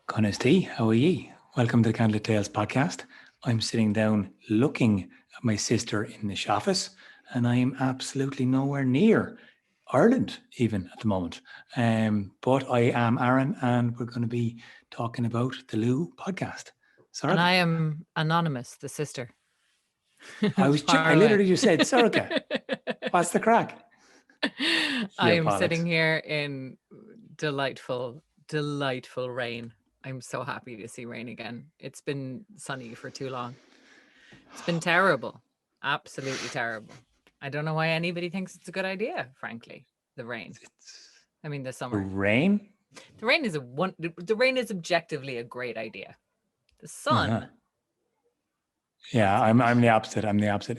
Connesty, how are ye? Welcome to the Candlelittales podcast. I'm sitting down looking at my sister in the Shafis, and I am absolutely nowhere near Ireland even at the moment. But I am Aron, and we're going to be talking about the Lugh podcast. Sorcha. And I am Anonymous, the sister. I literally just said, Sorcha, what's the crack? I am sitting here in delightful rain. I'm so happy to see rain again. It's been sunny for too long. It's been terrible. Absolutely terrible. I don't know why anybody thinks it's a good idea, frankly, the rain. The summer. The rain? The rain is objectively a great idea. The sun. Uh-huh. Yeah, I'm the opposite.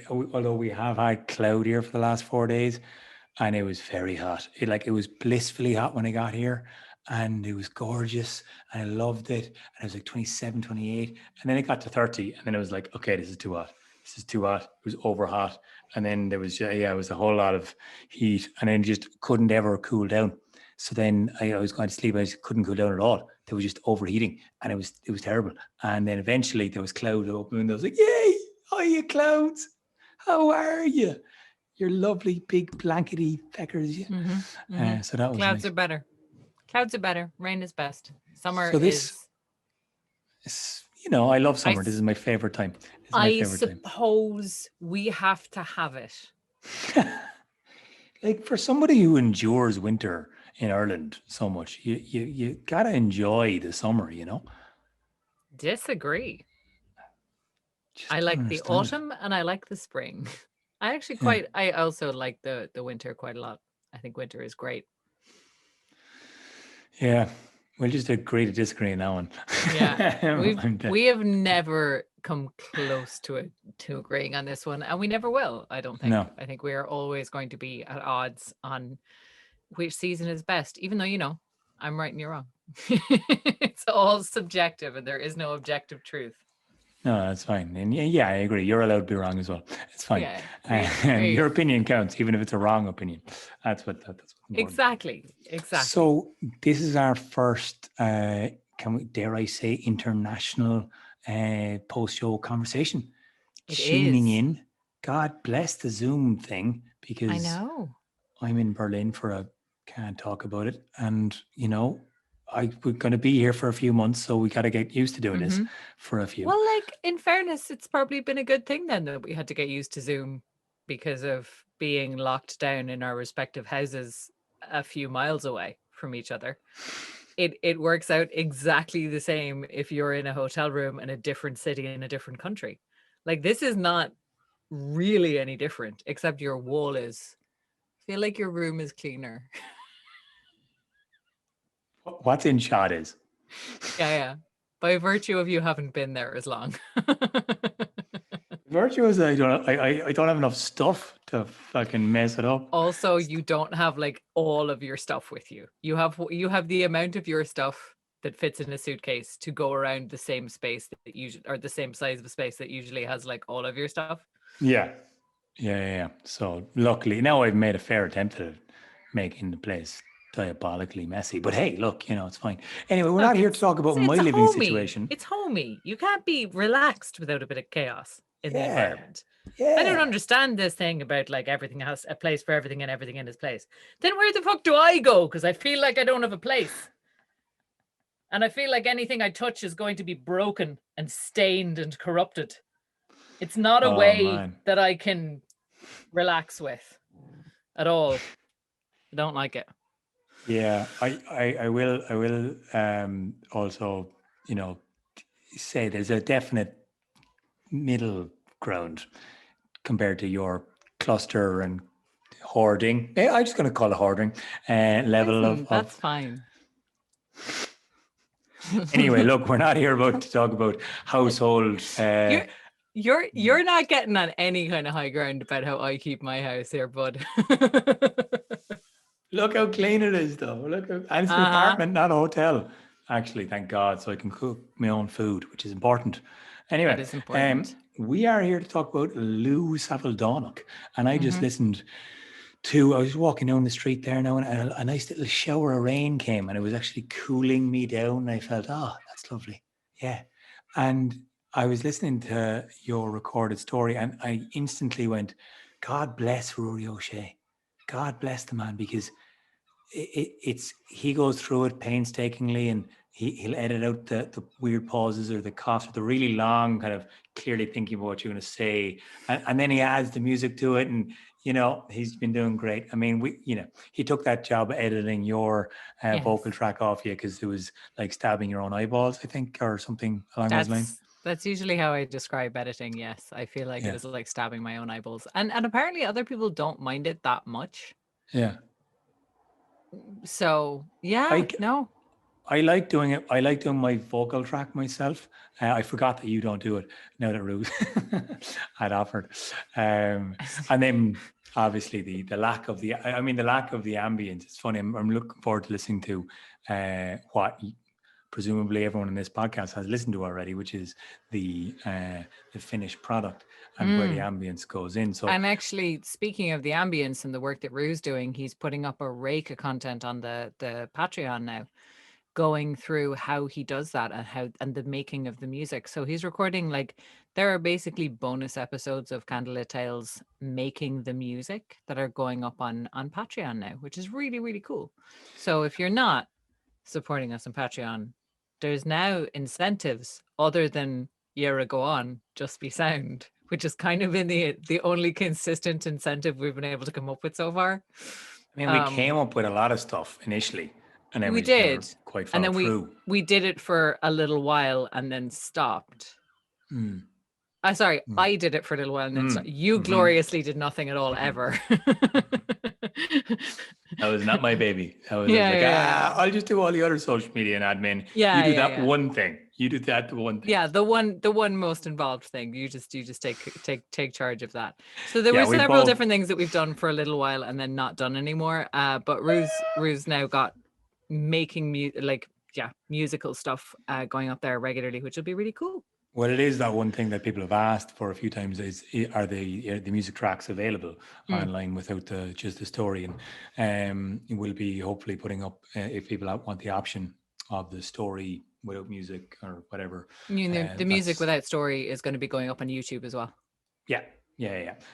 Although we have had cloud here for the last 4 days, and it was very hot. It was blissfully hot when I got here, and it was gorgeous, and I loved it. And it was like 27, 28, and then it got to 30, and then it was like, okay, this is too hot. This is too hot. It was over hot, and then there was it was a whole lot of heat, and then just couldn't ever cool down. So then I was going to sleep. I just couldn't cool down at all. There was just overheating, and it was terrible. And then eventually there was clouds open, and I was like, "Yay! Hiya, clouds! How are you? You're lovely, big blankety feckers." Mm-hmm. So that was clouds nice. are better. Clouds are better. Rain is best. Summer is. I love summer. This is my favorite time. I suppose we have to have it. Like, for somebody who endures winter in Ireland so much, you gotta enjoy the summer, Disagree. I like the autumn and I like the spring. I also like the winter quite a lot. I think winter is great. Yeah, we'll just agree to disagree on that one. Yeah, we have never come close to agreeing on this one, and we never will. I don't think. No. I think we are always going to be at odds on which season is best, even though I'm right and you're wrong. It's all subjective, and there is no objective truth. No, that's fine. And yeah, I agree. You're allowed to be wrong as well. It's fine. Yeah, and your opinion counts, even if it's a wrong opinion. That's what's exactly. So this is our first, dare I say, international post-show conversation. Tuning in. God bless the Zoom thing, because I know I'm in Berlin can't talk about it. And, we're going to be here for a few months, so we got to get used to doing this for a few. Well, in fairness, it's probably been a good thing then that we had to get used to Zoom because of being locked down in our respective houses a few miles away from each other. It works out exactly the same if you're in a hotel room in a different city in a different country. This is not really any different, except your wall is. I feel like your room is cleaner. What's in shot is. Yeah. By virtue of you haven't been there as long. Virtue is I don't have enough stuff to fucking mess it up. Also, you don't have all of your stuff with you. You have the amount of your stuff that fits in a suitcase to go around the same space that usually, or the same size of a space that usually has all of your stuff. Yeah. So luckily now I've made a fair attempt at making the place diabolically messy, but hey, look, it's fine. Anyway, we're not here to talk about my living situation. It's homey. You can't be relaxed without a bit of chaos in the environment. I don't understand this thing about everything has a place for everything and everything in its place. Then where the fuck do I go? Because I feel like I don't have a place, and I feel like anything I touch is going to be broken and stained and corrupted. It's not a way that I can relax with at all. I don't like it. Yeah, I will also, say there's a definite middle ground compared to your cluster and hoarding. I'm just going to call it hoarding level of. That's fine. Anyway, look, we're not here to talk about household. You're not getting on any kind of high ground about how I keep my house here, bud. Look how clean it is, though. And it's an apartment, not a hotel. Actually, thank God, so I can cook my own food, which is important. Anyway, that is important. We are here to talk about Lugh Samildánach, and I just listened Two, I was walking down the street there now, and a nice little shower of rain came, and it was actually cooling me down. And I felt, oh, that's lovely. Yeah. And I was listening to your recorded story, and I instantly went, God bless Ruairi O'Shea. God bless the man, because he goes through it painstakingly, and he'll edit out the weird pauses or the coughs or the really long kind of clearly thinking about what you're going to say, and then he adds the music to it, and he's been doing great. I mean, he took that job editing your vocal track off you because it was like stabbing your own eyeballs, I think, or something along those lines. That's usually how I describe editing. Yes, I feel like it was like stabbing my own eyeballs, and apparently other people don't mind it that much. Yeah. So I like doing it. I like doing my vocal track myself. I forgot that you don't do it now that Ruth had offered. And then obviously the lack of the ambience. It's funny. I'm looking forward to listening to what presumably everyone in this podcast has listened to already, which is the finished product and where the ambience goes in. So, and actually, speaking of the ambience and the work that Ru's doing, he's putting up a rake of content on the Patreon now, going through how he does that and the making of the music. So he's recording, like, there are basically bonus episodes of Candlelittales making the music that are going up on Patreon now, which is really, really cool. So if you're not supporting us on Patreon, there's now incentives other than year go on, just be sound, which is kind of been the only consistent incentive we've been able to come up with so far. I mean, we came up with a lot of stuff initially, and then we did never quite and then through. we did it for a little while and then stopped. I did it for a little while and then stopped. You gloriously did nothing at all ever. That was not my baby. I was I'll just do all the other social media and admin. You do that one thing. You do that one thing. Yeah, the one most involved thing. You just take charge of that. So there were several different things that we've done for a little while and then not done anymore. But Ru's now got making musical stuff going up there regularly, which will be really cool. Well, it is that one thing that people have asked for a few times is, are the music tracks available online without just the story? And we'll be hopefully putting up, if people want the option of the story without music or whatever. The music without story is going to be going up on YouTube as well. Yeah.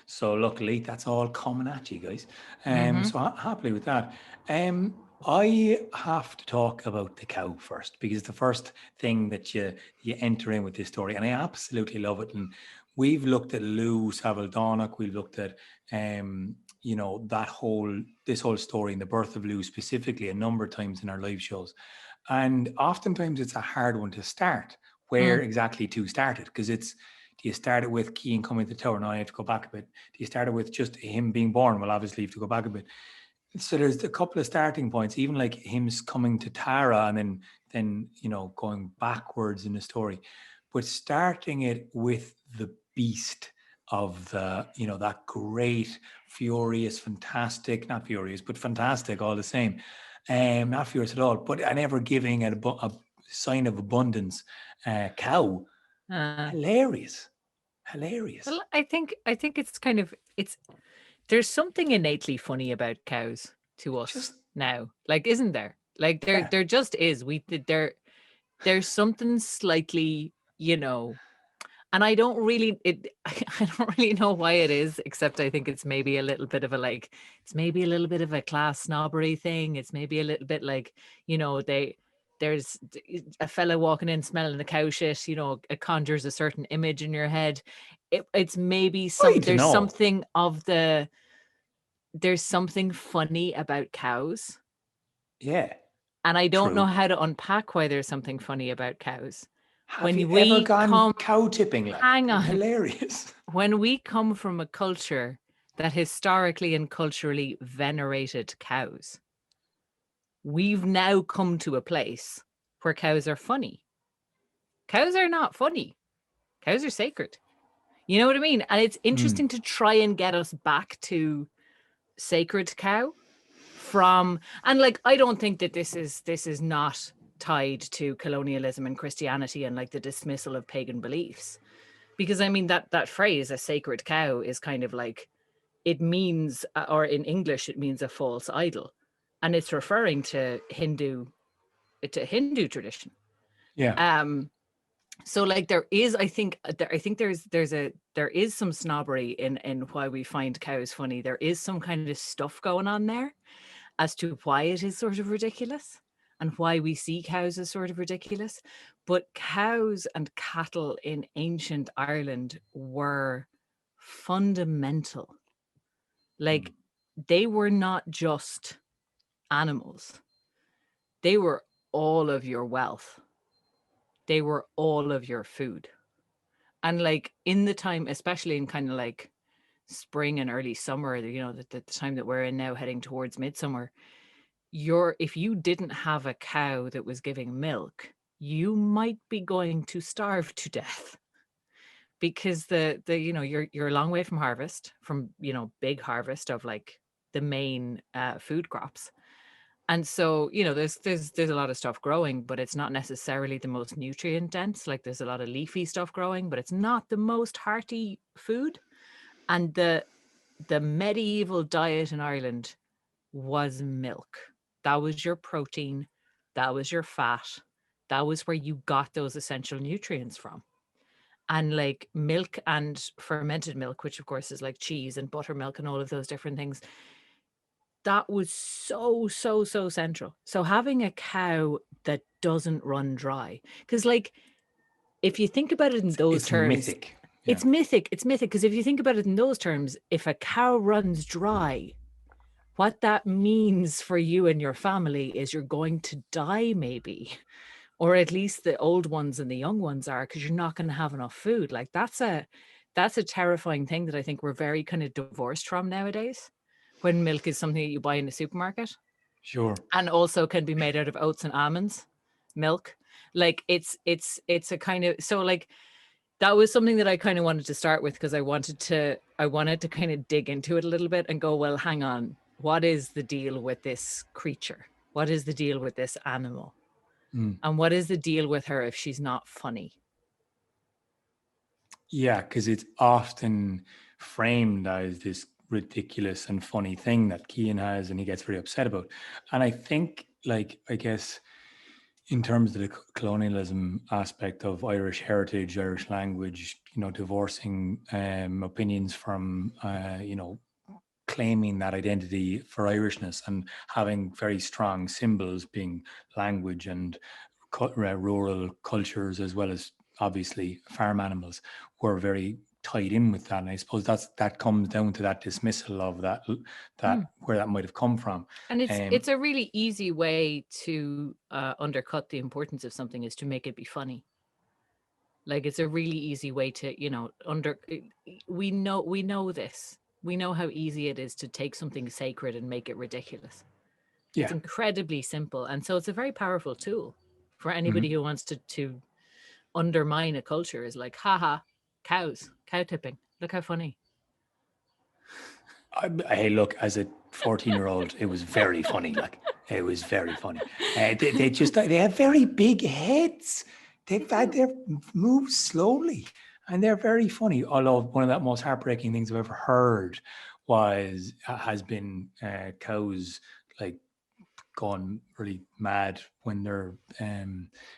So luckily that's all coming at you guys. So happily with that. I have to talk about the cow first, because it's the first thing that you enter in with this story, and I absolutely love it. And we've looked at Lugh, Samildánach, we've looked at this whole story and the birth of Lugh specifically a number of times in our live shows, and oftentimes it's a hard one to start. Where exactly to start it? Because do you start it with Cian coming to the tower? No, I have to go back a bit. Do you start it with just him being born? Well, obviously you have to go back a bit. So there's a couple of starting points, even like him coming to Tara and then going backwards in the story, but starting it with the beast of that great, furious, fantastic, not furious, but fantastic all the same. Not furious at all, but an ever giving a sign of abundance cow. Hilarious. Well, I think it's there's something innately funny about cows to us now. Like, isn't there? Like there just is. There's something slightly, and I don't really know why it is, except I think it's maybe a little bit of a class snobbery thing. It's maybe a little bit like, there's a fella walking in smelling the cow shit, it conjures a certain image in your head. It's maybe there's something funny about cows. Yeah. And I don't know how to unpack why there's something funny about cows. Have you ever gone cow tipping? Hang on. Hilarious. When we come from a culture that historically and culturally venerated cows, we've now come to a place where cows are funny. Cows are not funny. Cows are sacred. You know what I mean? And it's interesting to try and get us back to sacred cow I don't think that this is not tied to colonialism and Christianity and like the dismissal of pagan beliefs, because I mean that phrase, a sacred cow, is kind of like, it means, or in English, it means a false idol. And it's referring to Hindu tradition. Yeah. So like there is, I think there is some snobbery in why we find cows funny. There is some kind of stuff going on there as to why it is sort of ridiculous and why we see cows as sort of ridiculous. But cows and cattle in ancient Ireland were fundamental. Like they were not just animals. They were all of your wealth. They were all of your food. And like in the time, especially in kind of like spring and early summer, you know, the time that we're in now, heading towards midsummer, if you didn't have a cow that was giving milk, you might be going to starve to death, because the you know, you're a long way from harvest, from, you know, big harvest of like the main food crops. And so, you know, there's a lot of stuff growing, but it's not necessarily the most nutrient dense. Like there's a lot of leafy stuff growing, but it's not the most hearty food. And the medieval diet in Ireland was milk. That was your protein, that was your fat, that was where you got those essential nutrients from. And like milk and fermented milk, which of course is like cheese and buttermilk and all of those different things, that was so central. So having a cow that doesn't run dry, because like if you think about it in those terms, mythic. Yeah. It's mythic. It's mythic because if you think about it in those terms, if a cow runs dry, what that means for you and your family is you're going to die, maybe, or at least the old ones and the young ones are, because you're not going to have enough food. Like that's a terrifying thing that I think we're very kind of divorced from nowadays, when milk is something that you buy in the supermarket. Sure. And also can be made out of oats and almonds milk. Like it's a kind of, so like that was something that I kind of wanted to start with, because I wanted to kind of dig into it a little bit and go, well, hang on, what is the deal with this creature? What is the deal with this animal? And what is the deal with her if she's not funny? Yeah, because it's often framed as this ridiculous and funny thing that Cian has and he gets very upset about. And I think, like, I guess in terms of the colonialism aspect of Irish heritage, Irish language, you know, divorcing opinions from, you know, claiming that identity for Irishness and having very strong symbols being language and rural cultures, as well as obviously farm animals, were very tied in with that. And I suppose that comes down to that dismissal of that where that might have come from. And it's a really easy way to undercut the importance of something, is to make it be funny. Like it's a really easy way to, you know, we know this. We know how easy it is to take something sacred and make it ridiculous. Yeah. It's incredibly simple. And so it's a very powerful tool for anybody who wants to undermine a culture, is like, haha, cows, cow tipping. Look how funny. Hey, look, as a 14-year-old, it was very funny. Like, it was very funny. They have very big heads. They move slowly, and they're very funny. Although one of the most heartbreaking things I've ever heard has been cows like gone really mad when their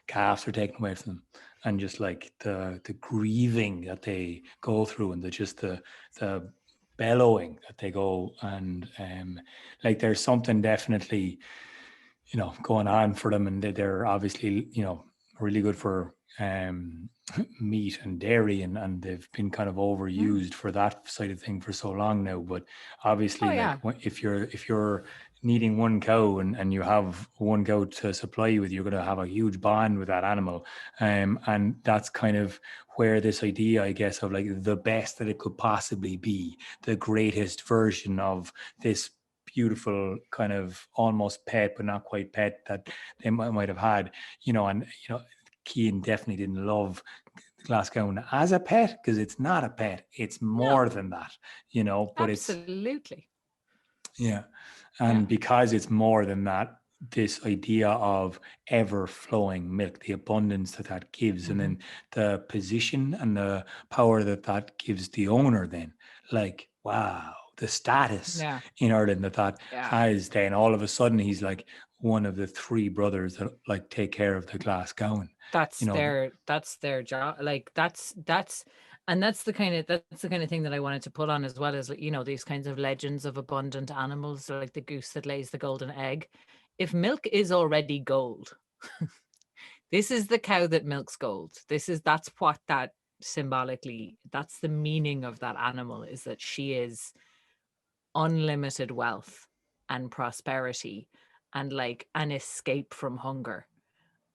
calves are taken away from them, and just like the grieving that they go through, and the bellowing that they go, and like there's something definitely, you know, going on for them, and they're obviously, you know, really good for meat and dairy, and they've been kind of overused for that side of thing for so long now. But obviously, if you're needing one cow and you have one cow to supply you with, you're going to have a huge bond with that animal, and that's kind of where this idea, I guess, of like the best that it could possibly be, the greatest version of this beautiful kind of almost pet but not quite pet that they might have had, you know. And you know, Cian definitely didn't love Glasgow as a pet, because it's not a pet, it's more than that, you know. But absolutely, and because it's more than that, this idea of ever flowing milk, the abundance that gives, and then the position and the power that gives the owner, then like, wow, the status Yeah. in Ireland that Yeah. has. Then all of a sudden he's like one of the three brothers that like take care of the Glasgow. That's their job. Like that's the kind of thing that I wanted to put on, as well as, you know, these kinds of legends of abundant animals, like the goose that lays the golden egg. If milk is already gold, this is the cow that milks gold. That's what that symbolically, that's the meaning of that animal, is that she is unlimited wealth and prosperity and like an escape from hunger.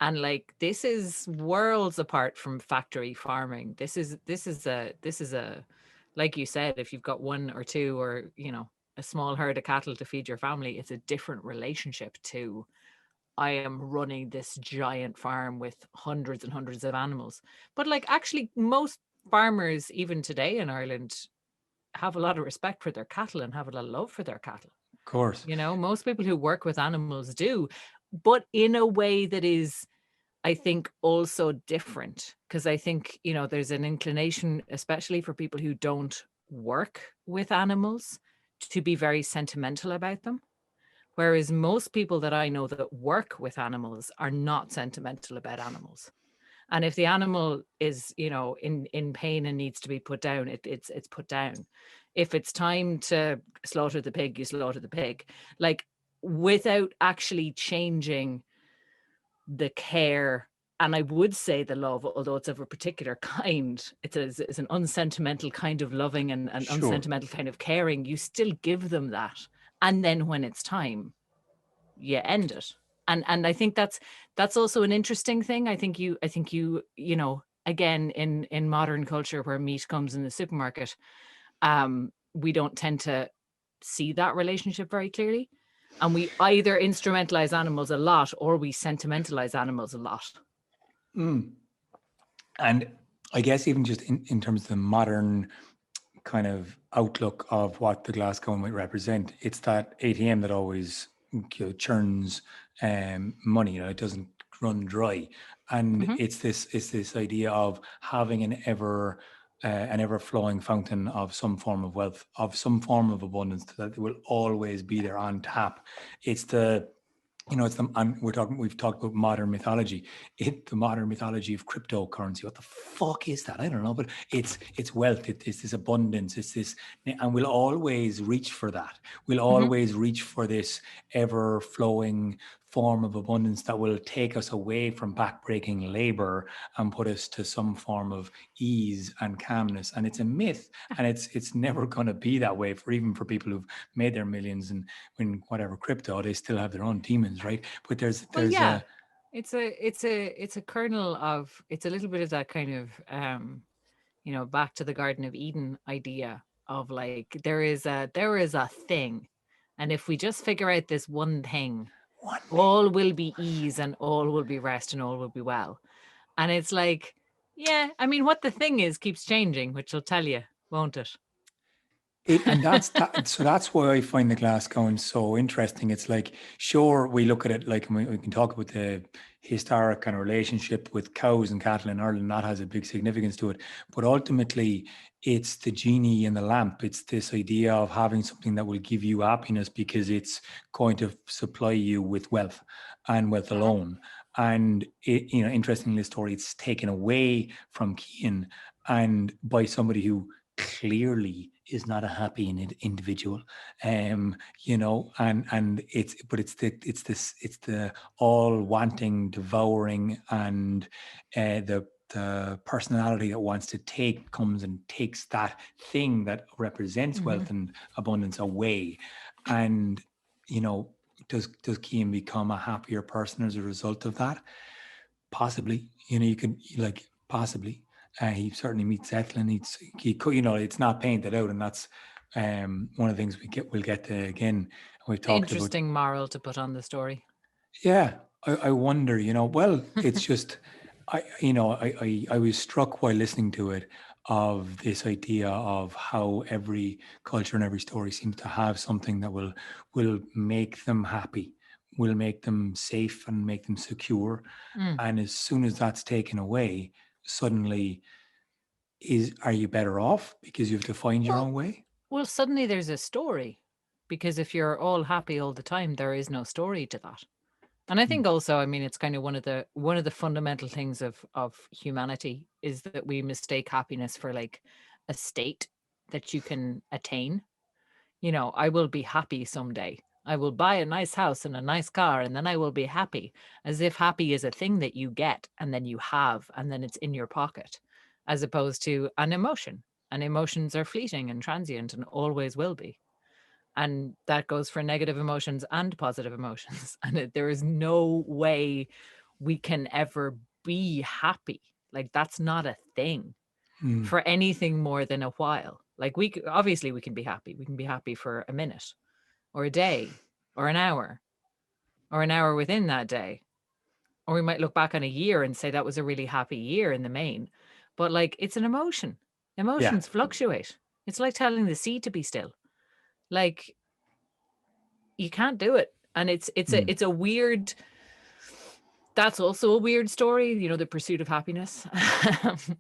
And like, this is worlds apart from factory farming. This is a, like you said, if you've got one or two, or, you know, a small herd of cattle to feed your family, it's a different relationship to, I am running this giant farm with hundreds and hundreds of animals. But like, actually, most farmers, even today in Ireland, have a lot of respect for their cattle and have a lot of love for their cattle. Of course. You know, most people who work with animals do, but in a way that is, I think, also different. Because I think, you know, there's an inclination, especially for people who don't work with animals, to be very sentimental about them. Whereas most people that I know that work with animals are not sentimental about animals. And if the animal is, you know, in pain and needs to be put down, it's put down. If it's time to slaughter the pig, you slaughter the pig. Like, without actually changing the care, and I would say the love, although it's of a particular kind, it's an unsentimental kind of loving and an Sure. unsentimental kind of caring. You still give them that. And then when it's time, you end it. And I think that's also an interesting thing. I think you know, again, in modern culture where meat comes in the supermarket, we don't tend to see that relationship very clearly. And we either instrumentalize animals a lot, or we sentimentalize animals a lot. And I guess even just in terms of the modern kind of outlook of what the Glasgow might represent, it's that ATM that always, you know, churns money. You know, it doesn't run dry, and it's this idea of having an ever flowing fountain of some form of wealth, of some form of abundance that will always be there on tap. It's the, you know, and we've talked about modern mythology. The modern mythology of cryptocurrency. What the fuck is that? I don't know, but it's wealth. It's this abundance. It's this, and we'll always reach for that. We'll always reach for this ever flowing form of abundance that will take us away from backbreaking labor and put us to some form of ease and calmness. And it's a myth, and it's never going to be that way even for people who've made their millions and in whatever crypto. They still have their own demons, right? But there's it's a kernel of, it's a little bit of that kind of you know, back to the Garden of Eden idea of like, there is a thing, and if we just figure out this one thing, all will be ease and all will be rest and all will be well. And it's like, yeah, I mean, what the thing is keeps changing, which will tell you, won't it? And so that's why I find the Glasgow so interesting. It's like, sure, we look at it like, we can talk about the historic kind of relationship with cows and cattle in Ireland. That has a big significance to it. But ultimately, it's the genie in the lamp. It's this idea of having something that will give you happiness because it's going to supply you with wealth and wealth alone. And it, you know, interestingly, the story, it's taken away from Cian and by somebody who clearly is not a happy individual, you know, and it's the all wanting, devouring, and the personality that wants to comes and takes that thing that represents wealth and abundance away. And, you know, does Cian become a happier person as a result of that? Possibly. You know, you could, like, possibly. He certainly meets Etlin. You know, it's not painted out, and that's one of the things we'll get to again. We've talked Interesting about moral to put on the story. Yeah, I wonder. You know, well, it's just I was struck while listening to it of this idea of how every culture and every story seems to have something that will make them happy, will make them safe and make them secure. And as soon as that's taken away, suddenly are you better off because you have to find your own way? Well, suddenly there's a story, because if you're all happy all the time, there is no story to that. And I think also, I mean, it's kind of one of the fundamental things of humanity is that we mistake happiness for like a state that you can attain. You know, I will be happy someday. I will buy a nice house and a nice car, and then I will be happy, as if happy is a thing that you get and then you have, and then it's in your pocket, as opposed to an emotion. And emotions are fleeting and transient and always will be. And that goes for negative emotions and positive emotions. And there is no way we can ever be happy. Like, that's not a thing for anything more than a while. Like, obviously we can be happy. We can be happy for a minute or a day or an hour within that day. Or we might look back on a year and say that was a really happy year in the main. But like, it's an emotion. Emotions fluctuate. It's like telling the sea to be still. Like, you can't do it. And it's a weird, that's also a weird story, you know, the pursuit of happiness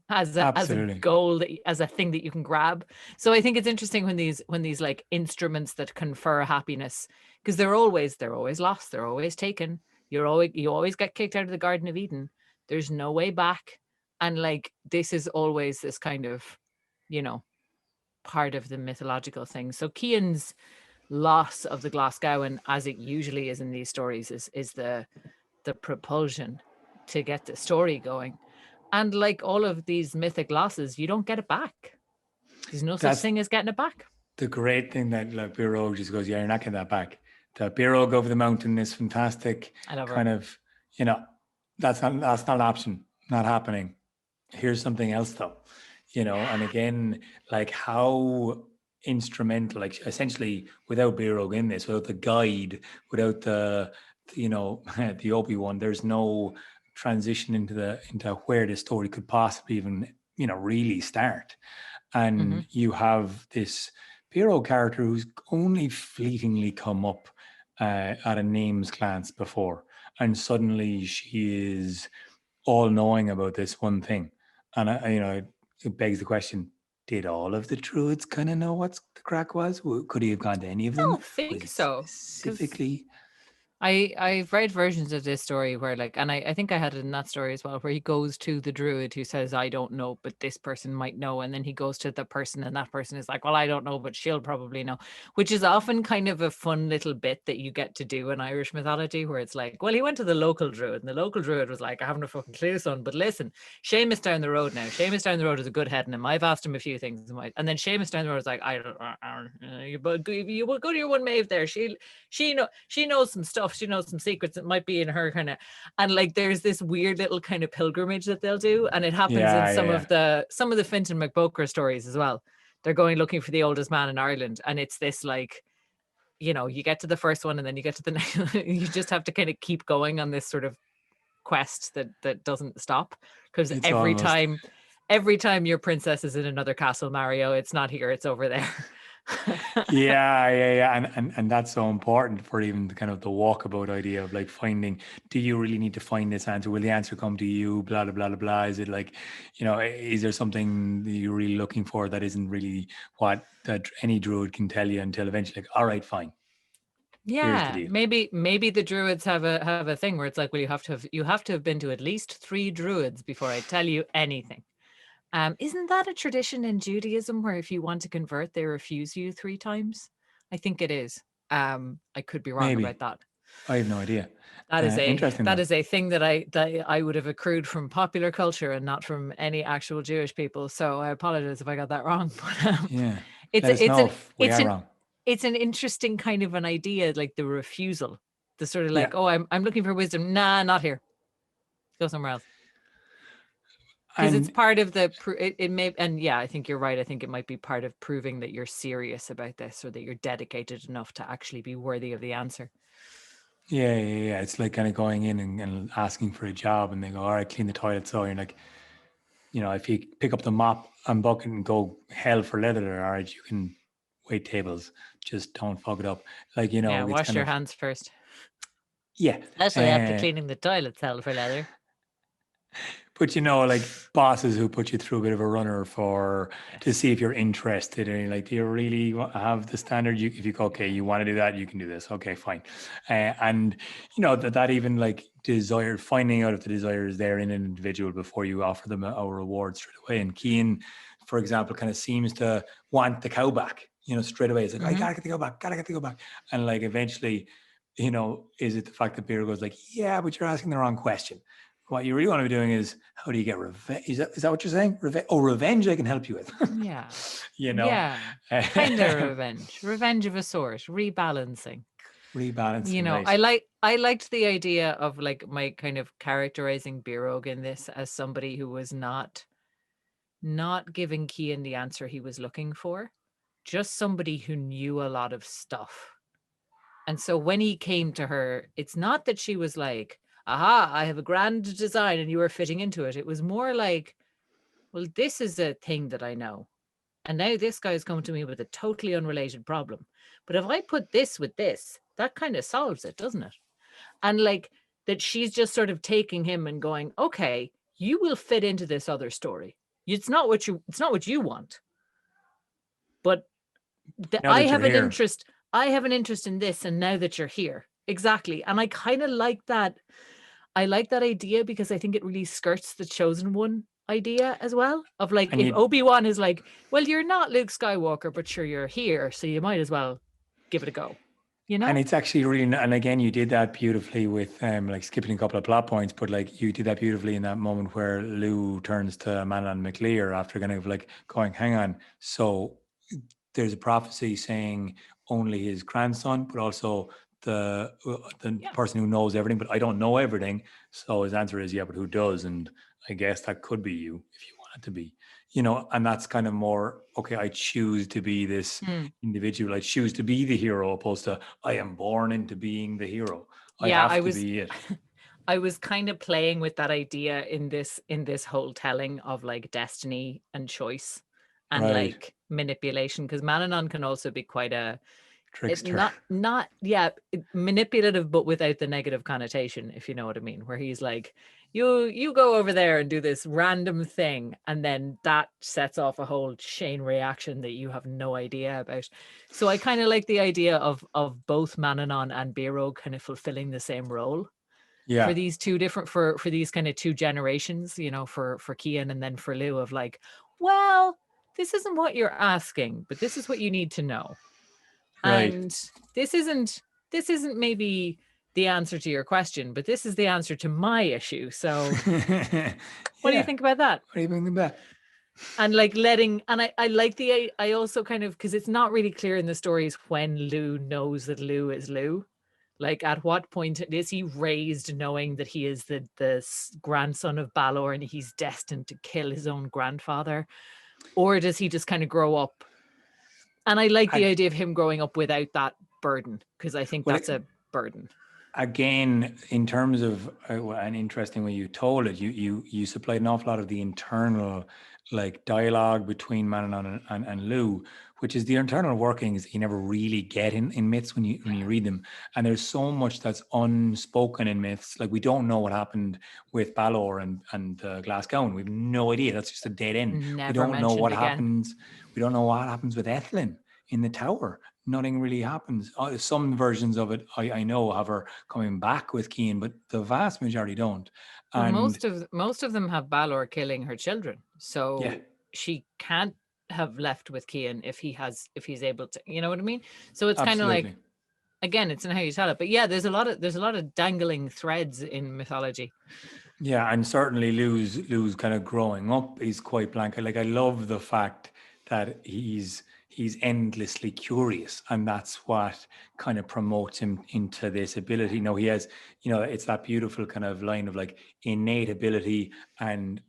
as a goal, as a thing that you can grab. So I think it's interesting when these like instruments that confer happiness, because they're always lost, they're always taken. You always get kicked out of the Garden of Eden. There's no way back. And like, this is always this kind of, you know, part of the mythological thing. So Cian's loss of the Glasgowan, as it usually is in these stories, is the propulsion to get the story going. And like all of these mythic losses, you don't get it back. There's no such thing as getting it back. The great thing that like Biro just goes, yeah, you're not getting that back. The Biro over the mountain is fantastic. I love kind her. of, you know, that's not an option, not happening. Here's something else though, you know, and again, like how instrumental, like essentially without Biro in this, without the guide, without the, you know, the Obi-Wan, there's no transition into where the story could possibly even, you know, really start. And you have this Biro character who's only fleetingly come up at a name's glance before, and suddenly she is all knowing about this one thing. And you know, it begs the question: did all of the druids kind of know what the crack was? Could he have gone to any of them? I don't think so. Specifically, I've read versions of this story where like, and I think I had it in that story as well, where he goes to the druid who says, I don't know, but this person might know. And then he goes to the person and that person is like, well, I don't know, but she'll probably know, which is often kind of a fun little bit that you get to do in Irish mythology, where it's like, well, he went to the local druid and the local druid was like, I haven't a fucking clue, son, but listen, Seamus down the road now. Seamus down the road is a good head in him. I've asked him a few things. And then Seamus down the road is like, you will go to your one Maeve there. She knows some stuff. She knows some secrets that might be in her kind of, and like there's this weird little kind of pilgrimage that they'll do, and it happens in some of the Fintan MacBoker stories as well. They're going looking for the oldest man in Ireland, and it's this like, you know, you get to the first one and then you get to the next. You just have to kind of keep going on this sort of quest that doesn't stop, because every time your princess is in another castle, Mario, it's not here, it's over there. And that's so important for even the kind of the walkabout idea of like finding, do you really need to find this answer? Will the answer come to you? Blah, blah, blah, blah, blah. Is it like, you know, is there something that you're really looking for that isn't really what that any druid can tell you until eventually like, all right, fine. Yeah, maybe the druids have a thing where it's like, well, you have to have been to at least 3 druids before I tell you anything. Isn't that a tradition in Judaism where if you want to convert, they refuse you 3 times? I think it is. I could be wrong about that. I have no idea. That is a thing that I would have accrued from popular culture and not from any actual Jewish people. So I apologize if I got that wrong. But it's an interesting kind of an idea, like the refusal, the sort of like, oh, I'm looking for wisdom. Nah, not here. Go somewhere else. Because it's part of it may, and yeah, I think you're right. I think it might be part of proving that you're serious about this, or that you're dedicated enough to actually be worthy of the answer. Yeah. It's like kind of going in and asking for a job, and they go, all right, clean the toilet. So you're like, you know, if you pick up the mop and bucket and go hell for leather, all right, you can wait tables. Just don't fuck it up. Like, you know, yeah, wash your hands first. Yeah. Especially after cleaning the toilets, hell for leather. But like bosses who put you through a bit of a runner to see if you're interested, and like, do you really have the standard? If you go, okay, you want to do that, you can do this. Okay, fine. And that even like finding out if the desire is there in an individual before you offer them a reward straight away. And Cian, for example, kind of seems to want the cow back. Straight away. It's like, I gotta get the cow back. And like eventually, is it the fact that Beer goes like, yeah, but you're asking the wrong question. What you really want to be doing is, how do you get revenge? Is that what you're saying? Revenge I can help you with. Yeah. Yeah. Kind of revenge of a sort, rebalancing. Rebalancing. I liked the idea of like my kind of characterizing Birog in this as somebody who was not giving Cian the answer he was looking for, just somebody who knew a lot of stuff. And so when he came to her, it's not that she was like, aha, I have a grand design and you are fitting into it. It was more like, well, this is a thing that I know. And now this guy is coming to me with a totally unrelated problem. But if I put this with this, that kind of solves it, doesn't it? And like that she's just sort of taking him and going, okay, you will fit into this other story. It's not what you want. But I have an interest. I have an interest in this. And now that you're here. Exactly. And I kind of like that. I like that idea because I think it really skirts the chosen one idea as well, of like, if Obi-Wan is like, well, you're not Luke Skywalker, but sure, you're here, so you might as well give it a go, And it's actually really, and again, you did that beautifully with like skipping a couple of plot points, but like you did that beautifully in that moment where Lugh turns to Manon McLear after kind of like going, hang on, so there's a prophecy saying only his grandson, but also the person who knows everything, but I don't know everything. So his answer is, yeah, but who does? And I guess that could be you if you want it to be, and that's kind of more, okay, I choose to be this individual. I choose to be the hero, opposed to I am born into being the hero. I have to be it. I was kind of playing with that idea in this whole telling of like destiny and choice and like manipulation, because Mananon can also be quite a trickster. Manipulative, but without the negative connotation, if you know what I mean, where he's like, you go over there and do this random thing, and then that sets off a whole chain reaction that you have no idea about. So I kind of like the idea of both Mananon and Birog kind of fulfilling the same role. Yeah. For these two different, for these kind of two generations, for Cian and then for Lugh, of like, well, this isn't what you're asking, but this is what you need to know. Right. And this isn't maybe the answer to your question, but this is the answer to my issue. So what do you think about that? What do you think about that? And like I like I also kind of, because it's not really clear in the stories when Lugh knows that Lugh is Lugh. Like, at what point is he raised knowing that he is the grandson of Balor and he's destined to kill his own grandfather? Or does he just kind of grow up? And I like the idea of him growing up without that burden, because I think that's a burden. Again, in terms of an interesting way you told it, you supplied an awful lot of the internal like dialogue between Mananon and Lugh, which is the internal workings that you never really get in myths when you read them. And there's so much that's unspoken in myths. Like, we don't know what happened with Balor and Glasgow. We have no idea. That's just a dead end. We don't know what happens. We don't know what happens with Ethlyn in the tower. Nothing really happens. Some versions of it I know have her coming back with Cian, but the vast majority don't. And most of them have Balor killing her children, so she can't have left with Cian if he's able to. You know what I mean? So it's kind of like, again, it's in how you tell it. But yeah, there's a lot of dangling threads in mythology. Yeah, and certainly Lugh's kind of growing up is quite blank. Like, I love the fact that he's endlessly curious, and that's what kind of promotes him into this ability. He has, it's that beautiful kind of line of like innate ability and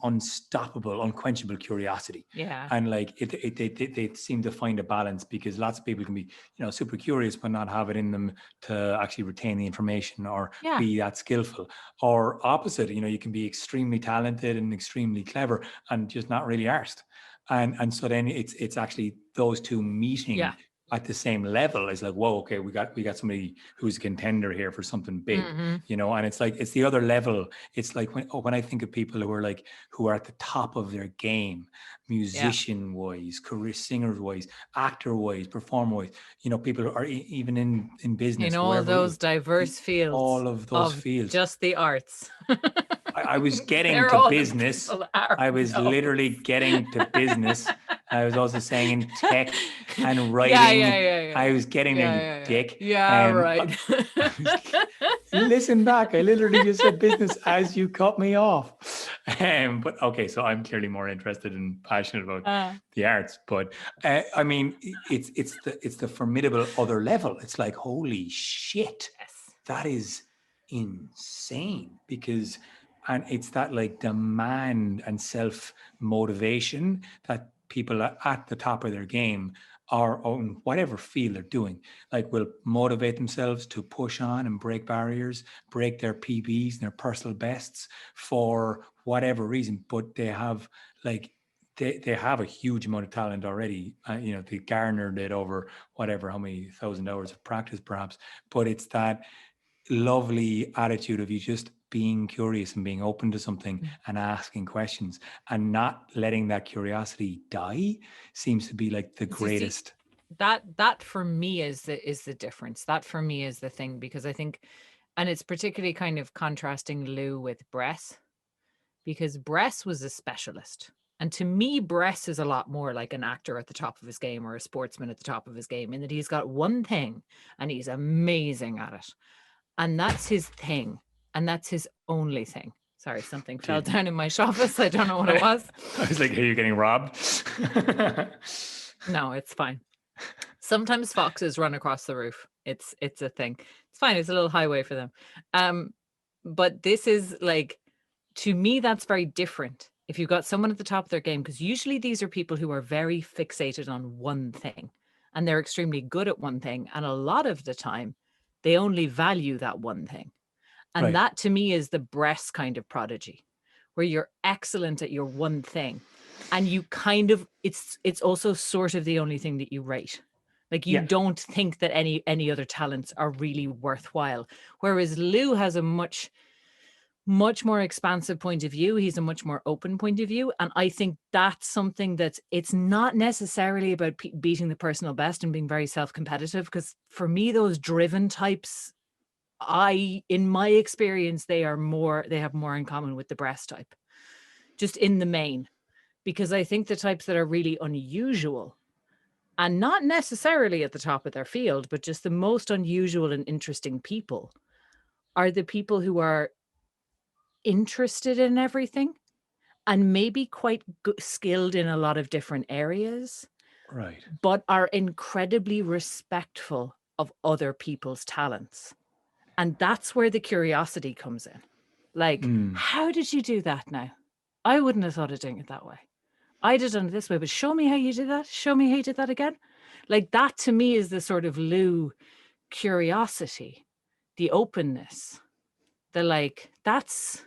unstoppable, unquenchable curiosity. Yeah. And like they seem to find a balance, because lots of people can be, super curious but not have it in them to actually retain the information or be that skillful. Or opposite, you can be extremely talented and extremely clever and just not really arsed. And so then it's actually those two meeting at the same level. It's like, whoa, okay, we got somebody who's a contender here for something big, you know. And it's like, it's the other level. It's like when I think of people who are at the top of their game, musician wise, career singers wise, actor wise, performer wise, you know, people who are even in business, in all those diverse fields, all of those of fields, just the arts. I was getting to business. I was literally getting to business. I was also saying in tech and writing. I was getting there, you dick. Right. Listen back. I literally just said business as you cut me off. But okay, so I'm clearly more interested and passionate about the arts. But I mean, it's the formidable other level. It's like, holy shit, that is insane. Because, and it's that like demand and self motivation that people at the top of their game are on whatever field they're doing, like will motivate themselves to push on and break barriers, break their PBs and their personal bests for whatever reason. But they have like, they have a huge amount of talent already. You know, they garnered it over whatever, how many thousand hours of practice perhaps. But it's that lovely attitude of you just being curious and being open to something and asking questions and not letting that curiosity die seems to be like the greatest. That for me is the difference. That for me is the thing, because I think, and it's particularly kind of contrasting Lugh with Bress, because Bress was a specialist. And to me, Bress is a lot more like an actor at the top of his game or a sportsman at the top of his game, in that he's got one thing and he's amazing at it. And that's his thing. And that's his only thing. Sorry, something fell down in my office. I don't know what it was. I was like, are you getting robbed? No, it's fine. Sometimes foxes run across the roof. It's a thing. It's fine. It's a little highway for them. But this is like, to me, that's very different. If you've got someone at the top of their game, because usually these are people who are very fixated on one thing and they're extremely good at one thing. And a lot of the time, they only value that one thing. And that to me is the Bress kind of prodigy, where you're excellent at your one thing. And you kind of, it's also sort of the only thing that you rate. Like you don't think that any other talents are really worthwhile. Whereas Lugh has a much more expansive point of view. He's a much more open point of view. And I think that's something that it's not necessarily about beating the personal best and being very self-competitive, because for me, those driven types, in my experience, they have more in common with the Bress type, just in the main, because I think the types that are really unusual and not necessarily at the top of their field, but just the most unusual and interesting people are the people who are interested in everything and maybe quite skilled in a lot of different areas, but are incredibly respectful of other people's talents. And that's where the curiosity comes in. Like, how did you do that now? I wouldn't have thought of doing it that way. I'd have done it this way, but show me how you did that. Show me how you did that again. Like, that to me is the sort of Lugh curiosity, the openness, the like, that's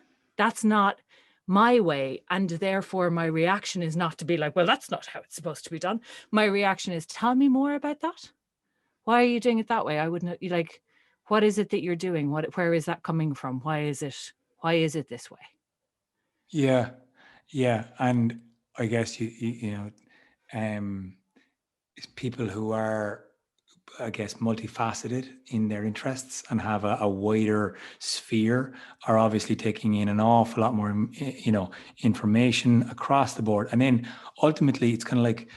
not my way. And therefore my reaction is not to be like, well, that's not how it's supposed to be done. My reaction is, tell me more about that. Why are you doing it that way? I wouldn't, like, what is it that you're doing? Where is that coming from? Why is it this way? Yeah. And I guess you know, people who are, I guess, multifaceted in their interests and have a wider sphere are obviously taking in an awful lot more, you know, information across the board. And then ultimately it's kind of like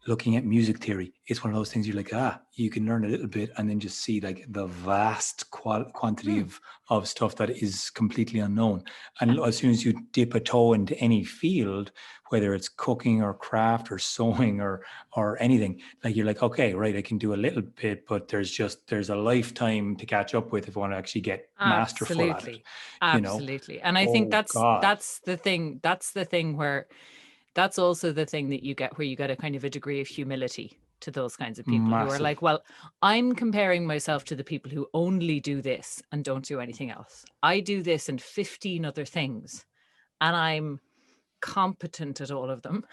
looking at music theory. It's one of those things you're like, you can learn a little bit and then just see like the vast quantity of stuff that is completely unknown. And as soon as you dip a toe into any field, whether it's cooking or craft or sewing or anything, like you're like, okay, right, I can do a little bit, but there's a lifetime to catch up with if I want to actually get masterful at it. Absolutely. You know? And I think that's the thing. That's the thing where that's also the thing that you get, where you get a kind of a degree of humility to those kinds of people who are like, well, I'm comparing myself to the people who only do this and don't do anything else. I do this and 15 other things, and I'm competent at all of them,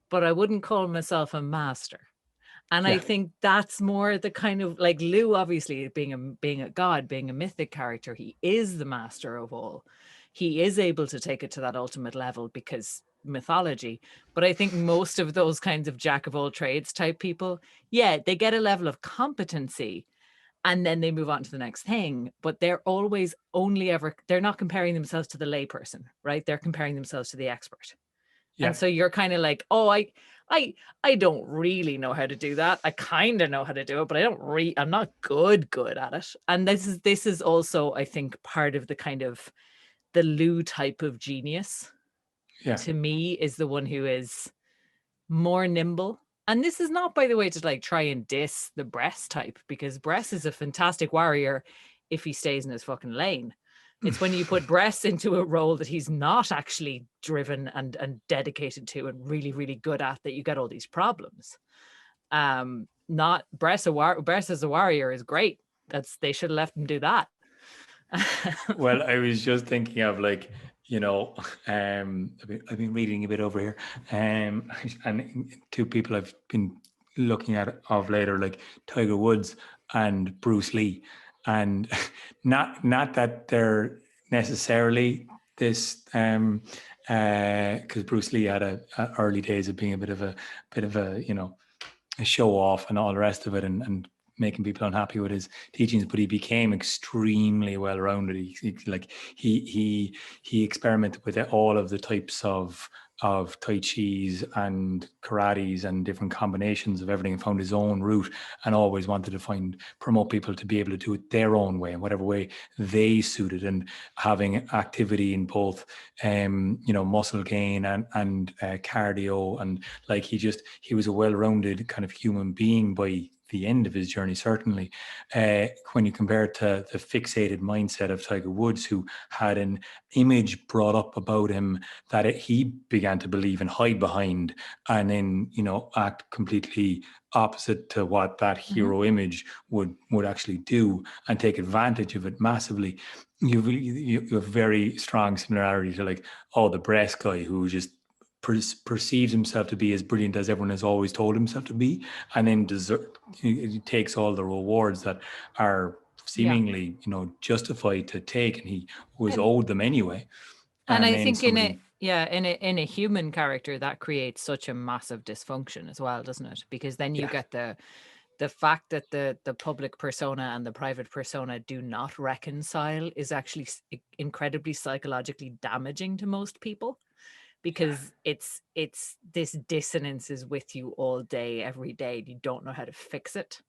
but I wouldn't call myself a master. And I think that's more the kind of like Lugh, obviously being a god, being a mythic character, he is the master of all. He is able to take it to that ultimate level because mythology. But I think most of those kinds of jack of all trades type people, yeah, they get a level of competency and then they move on to the next thing. But they're always they're not comparing themselves to the layperson, right? They're comparing themselves to the expert. Yeah. And so you're kind of like, oh, I don't really know how to do that. I kind of know how to do it, but I'm not good at it. And this is also, I think, part of the kind of the Lugh type of genius. Yeah. To me, is the one who is more nimble. And this is not, by the way, to like try and diss the Bress type, because Bress is a fantastic warrior if he stays in his fucking lane. It's when you put Bress into a role that he's not actually driven and dedicated to and really, really good at that you get all these problems. Not Bress as a warrior is great. They should have left him do that. Well, I was just thinking of like, you know, I've been reading a bit over here, and two people I've been looking at of later, like Tiger Woods and Bruce Lee, and not that they're necessarily this, because Bruce Lee had a early days of being a bit of a you know, a show off and all the rest of it, and making people unhappy with his teachings, but he became extremely well-rounded. He experimented with all of the types of Tai Chis and karates and different combinations of everything, and found his own route, and always wanted to promote people to be able to do it their own way, in whatever way they suited, and having activity in both, you know, muscle gain and cardio, and like he was a well-rounded kind of human being by the end of his journey, certainly. When you compare it to the fixated mindset of Tiger Woods, who had an image brought up about him that he began to believe and hide behind, and then, you know, act completely opposite to what that hero image would actually do, and take advantage of it massively. You have very strong similarity to like, the Bress guy, who just perceives himself to be as brilliant as everyone has always told himself to be, and then he takes all the rewards that are seemingly, you know, justified to take, and he was owed them anyway. And I think in a human character, that creates such a massive dysfunction as well, doesn't it? Because then you get the fact that the public persona and the private persona do not reconcile is actually incredibly psychologically damaging to most people. Because it's this dissonance is with you all day, every day, and you don't know how to fix it.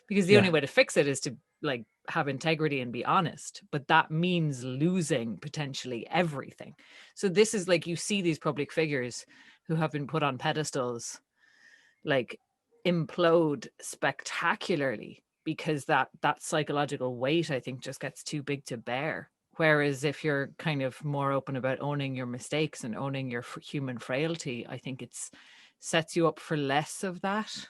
Because the only way to fix it is to like have integrity and be honest, but that means losing potentially everything. So this is like, you see these public figures who have been put on pedestals like implode spectacularly because that psychological weight, I think, just gets too big to bear. Whereas if you're kind of more open about owning your mistakes and owning your human frailty, I think it's sets you up for less of that.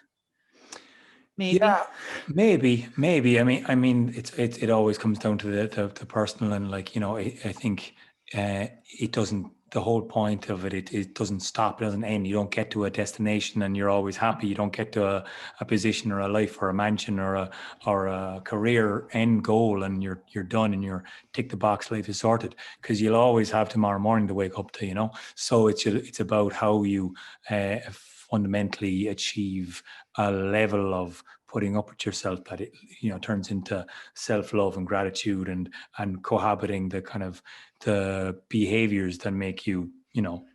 Maybe. Yeah, maybe. I mean, it always comes down to the personal, and like, you know, I think it doesn't. The whole point of it doesn't stop. It doesn't end. You don't get to a destination and you're always happy. You don't get to a position or a life or a mansion or a career end goal and you're done and your tick the box life is sorted, because you'll always have tomorrow morning to wake up to, you know. So it's about how you fundamentally achieve a level of putting up with yourself that it, you know, turns into self-love and gratitude and cohabiting the kind of the behaviors that make you, you know,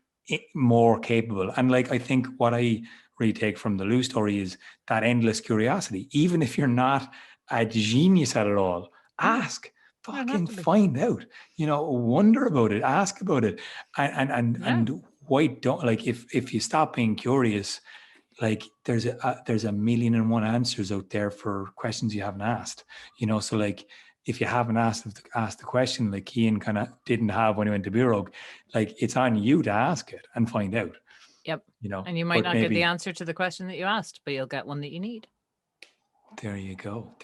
more capable. And like, I think what I really take from the Lugh story is that endless curiosity. Even if you're not a genius at it all, ask, fucking find out, you know, wonder about it, ask about it. And why don't, like, if you stop being curious, like there's a million and one answers out there for questions you haven't asked, you know. So like, if you haven't asked the question, like Ian kind of didn't have when he went to Bureau, like it's on you to ask it and find out. Yep. You know, and you might not get the answer to the question that you asked, but you'll get one that you need. There you go.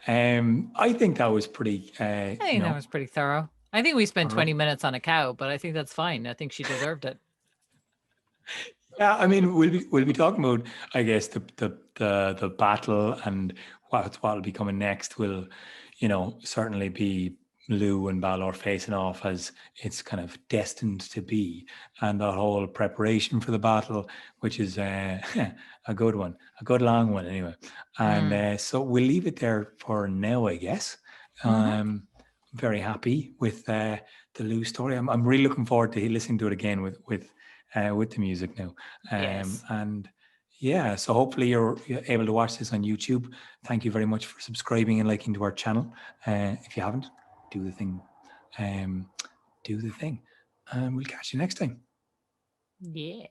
I think that was pretty. I think that was pretty thorough. I think we spent 20 minutes on a cow, but I think that's fine. I think she deserved it. Yeah, I mean, we'll be talking about, I guess, the battle and what'll be coming next will, certainly be Lugh and Balor facing off as it's kind of destined to be, and the whole preparation for the battle, which is a good one, a good long one anyway. And so we'll leave it there for now, I guess. I'm very happy with the Lugh story. I'm really looking forward to listening to it again with the music now. Yes. And yeah, so hopefully you're able to watch this on YouTube. Thank you very much for subscribing and liking to our channel. If you haven't, do the thing. Do the thing. And we'll catch you next time. Yeah.